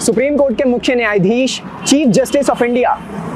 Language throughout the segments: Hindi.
सुप्रीम कोर्ट के मुख्य न्यायाधीश chief justice of India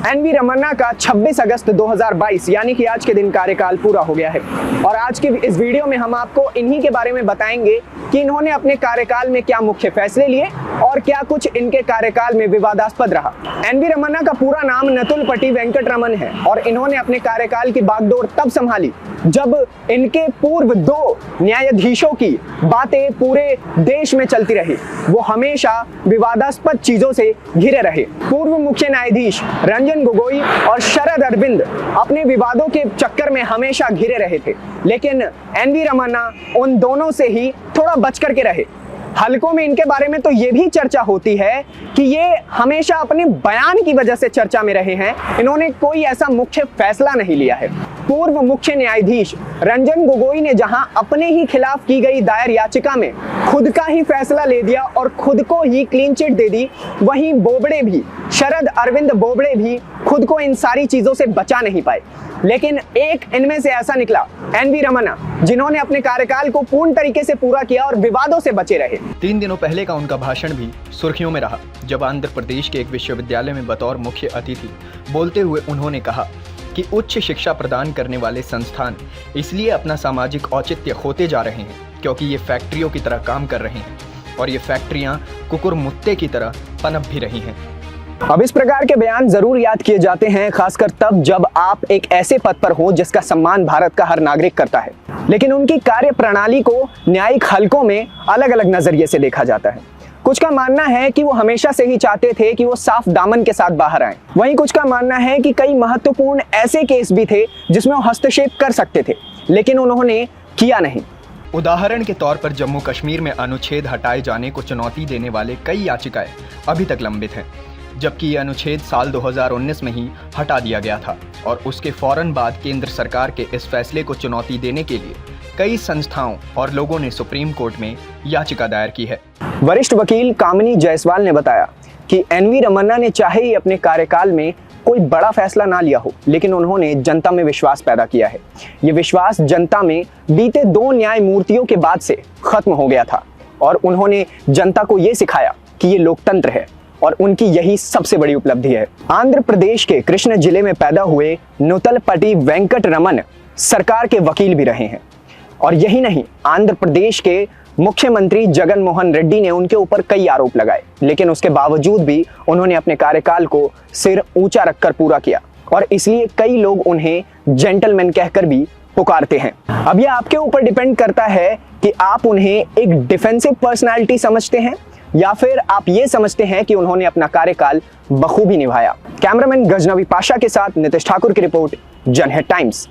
NV Ramana का 26 अगस्त 2022 यानी कि आज के दिन कार्यकाल पूरा हो गया है। और आज की इस वीडियो में हम आपको इन्हीं के बारे में बताएंगे कि इन्होंने अपने कार्यकाल में क्या मुख्य फैसले लिए और क्या कुछ इनके कार्यकाल में विवादास्पद रहा। एनवी रमन्ना का पूरा नाम नतुलपटी वेंकटरमन है और इन्होंने अपने कार्यकाल की बागडोर तब संभाली जब इनके पूर्व 2 न्यायाधीशों की बातें पूरे देश में चलती रही। वो हमेशा विवादास्पद चीजों से घिरे रहे। पूर्व मुख्य न्यायाधीश रंजन गोगोई और शरद अरविंद अपने विवादों के चक्कर में हमेशा घिरे रहे थे, लेकिन एनवी रमन्ना उन दोनों से ही थोड़ा बच करके रहे। हलकों में इनके बारे में तो ये भी चर्चा होती है कि ये हमेशा अपने बयान की वजह से चर्चा में रहे हैं। इन्होंने कोई ऐसा मुख्य फैसला नहीं लिया है। पूर्व मुख्य न्यायाधीश रंजन गोगोई ने जहां अपने ही खिलाफ की गई दायर याचिका में खुद का ही फैसला ले दिया और खुद को ही क्लीन चिट दे दी, वहीं बोबड़े भी, शरद अरविंद बोबड़े भी खुद को इन सारी चीजों से बचा नहीं पाए। लेकिन एक इनमें से ऐसा निकला, एनवी रमन्ना, जिन्होंने अपने कार्यकाल को पूर्ण तरीके से पूरा किया और विवादों से बचे रहे। 3 दिनों पहले का उनका भाषण भी सुर्खियों में रहा, जब आंध्र प्रदेश के एक विश्वविद्यालय में बतौर मुख्य अतिथि बोलते हुए उन्होंने कहा कि उच्च शिक्षा प्रदान करने वाले संस्थान इसलिए अपना सामाजिक औचित्य खोते जा रहे हैं क्योंकि ये फैक्ट्रियों की तरह काम कर रहे हैं और ये फैक्ट्रियां कुकुरमुत्ते की तरह पनप भी रही हैं। अब इस प्रकार के बयान जरूर याद किए जाते हैं, खासकर तब जब आप एक ऐसे पद पर हो जिसका सम्मान भारत का हर नागरिक करता है। लेकिन उनकी कार्य प्रणाली को न्यायिक हलकों में अलग अलग नजरिए से देखा जाता है। कुछ का मानना है कि वो हमेशा से ही चाहते थे कि वो साफ दामन के साथ बाहर आए। वहीं कुछ का मानना है कि कई महत्वपूर्ण ऐसे केस भी थे जिसमें वो हस्तक्षेप कर सकते थे, लेकिन उन्होंने किया नहीं। उदाहरण के तौर पर जम्मू कश्मीर में अनुच्छेद हटाए जाने को चुनौती देने वाले कई याचिकाएं अभी तक लंबित हैं, जबकि ये अनुच्छेद साल 2019 में ही हटा दिया गया था और उसके फौरन बाद केंद्र सरकार के इस फैसले को चुनौती देने के लिए कई संस्थाओं और लोगों ने सुप्रीम कोर्ट में याचिका दायर की है। वरिष्ठ वकील कामिनी जायसवाल ने बताया कि एनवी रमन्ना ने चाहे ही अपने कार्यकाल में कोई बड़ा फैसला ना लिया हो, लेकिन उन्होंने जनता में विश्वास पैदा किया है। ये विश्वास जनता में बीते 2 न्यायमूर्तियों के बाद से खत्म हो गया था और उन्होंने जनता को ये सिखाया कि ये लोकतंत्र है और उनकी यही सबसे बड़ी उपलब्धि है। आंध्र प्रदेश के कृष्ण जिले में पैदा हुए नुतलपटी वेंकटरमन सरकार के वकील भी रहे हैं और यही नहीं, आंध्र प्रदेश के मुख्यमंत्री जगन मोहन रेड्डी ने उनके ऊपर कई आरोप लगाए, लेकिन उसके बावजूद भी उन्होंने अपने कार्यकाल को सिर ऊंचा रखकर पूरा किया और इसलिए कई लोग उन्हें जेंटलमैन कहकर भी पुकारते हैं। अब यह आपके ऊपर डिपेंड करता है कि आप उन्हें एक डिफेंसिव पर्सनालिटी समझते हैं या फिर आप ये समझते हैं कि उन्होंने अपना कार्यकाल बखूबी निभाया। कैमरामैन गजनवी पाशा के साथ नितेश ठाकुर की रिपोर्ट, जनहित टाइम्स।